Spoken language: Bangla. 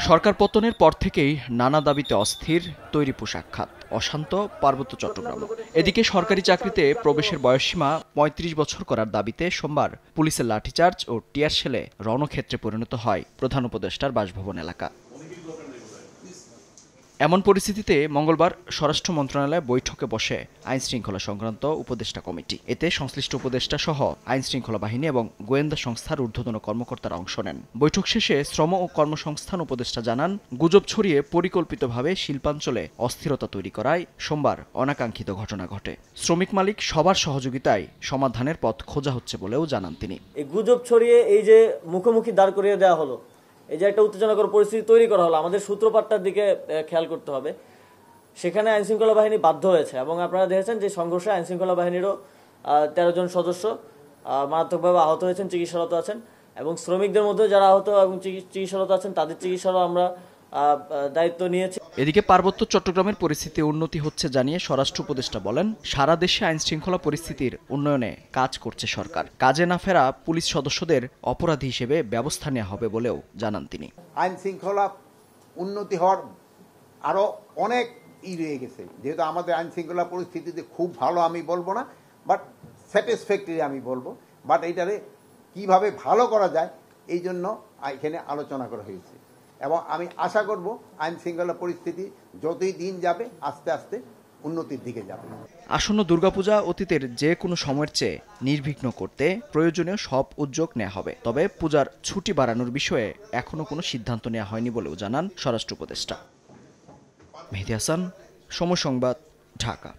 সরকার পতনের পর থেকেই নানা দাবিতে অস্থির তৈরি পোশাক খাত, অশান্ত পার্বত্য চট্টগ্রাম। এদিকে সরকারি চাকরিতে প্রবেশের বয়সসীমা ৩৫ বছর করার দাবিতে সোমবার পুলিশের লাঠিচার্জ ও টিয়ার শেলে রণক্ষেত্রে পরিণত হয় প্রধান উপদেষ্টার বাসভবন এলাকা। এমন পরিস্থিতিতে মঙ্গলবার স্বরাষ্ট্র মন্ত্রণালয়ে বৈঠকে বসে আইন শৃঙ্খলা সংক্রান্ত উপদেষ্টা কমিটি। এতে সংশ্লিষ্ট উপদেষ্টা সহ আইন শৃঙ্খলা বাহিনী এবং গোয়েন্দা সংস্থার ঊর্ধ্বতন কর্মকর্তারা অংশ নেন। বৈঠক শেষে শ্রম ও কর্মসংস্থান উপদেষ্টা জানান, গুজব ছড়িয়ে পরিকল্পিতভাবে শিল্পাঞ্চলে অস্থিরতা তৈরি করায় সোমবার অনাকাঙ্ক্ষিত ঘটনা ঘটে। শ্রমিক মালিক সবার সহযোগিতায় সমাধানের পথ খোঁজা হচ্ছে বলেও জানান তিনি। এই গুজব ছড়িয়ে এই যে মুখোমুখি দাঁড় করিয়ে দেওয়া হলো, এই যে একটা উত্তেজনাকর পরিস্থিতি তৈরি করা হলো, আমাদের সূত্রপাতটার দিকে খেয়াল করতে হবে। সেখানে আইনশৃঙ্খলা বাহিনী বাধ্য হয়েছে এবং আপনারা দেখেছেন যে সংঘর্ষে আইনশৃঙ্খলা বাহিনীরও ১৩ জন সদস্য মারাত্মকভাবে আহত হয়েছেন, চিকিৎসারত আছেন, এবং শ্রমিকদের মধ্যে যারা আহত এবং চিকিৎসারত আছেন তাদের চিকিৎসারও আমরা দায়িত্ব নিয়েছি। এদিকে পার্বত্য চট্টগ্রামের পরিস্থিতি উন্নতি হচ্ছে জানিয়ে স্বরাষ্ট্র উপদেষ্টা বলেন, সারা দেশে আইন শৃঙ্খলা পরিস্থিতির উন্নয়নে কাজ করছে সরকার। কাজে না ফেরা পুলিশ সদস্যদের অপরাধী হিসেবে ব্যবস্থা নেওয়া হবে বলেও জানান তিনি। আইন শৃঙ্খলা উন্নতি হওয়ার আরো অনেক রয়ে গেছে, যেহেতু আমাদের আইন শৃঙ্খলা পরিস্থিতিতে খুব ভালো আমি বলবো না, বাট স্যাটিসফ্যাক্টরি আমি বলবো। বাট এইটারে কিভাবে ভালো করা যায় এই জন্য এখানে আলোচনা করা হয়েছে এবং আমি আশা করব আইন শৃঙ্খলা পরিস্থিতি যতই দিন যাবে আস্তে আস্তে উন্নতির দিকে যাবে। আসন্ন দুর্গাপূজা অতীতের যে কোনো সময়ের চেয়ে নির্বিঘ্ন করতে প্রয়োজনীয় সব উদ্যোগ নেওয়া হবে। তবে পূজার ছুটি বাড়ানোর বিষয়ে এখনো কোনো সিদ্ধান্ত নেওয়া হয়নি বলেও জানান স্বরাষ্ট্র উপদেষ্টা। মেহেদী হাসান, সময় সংবাদ, ঢাকা।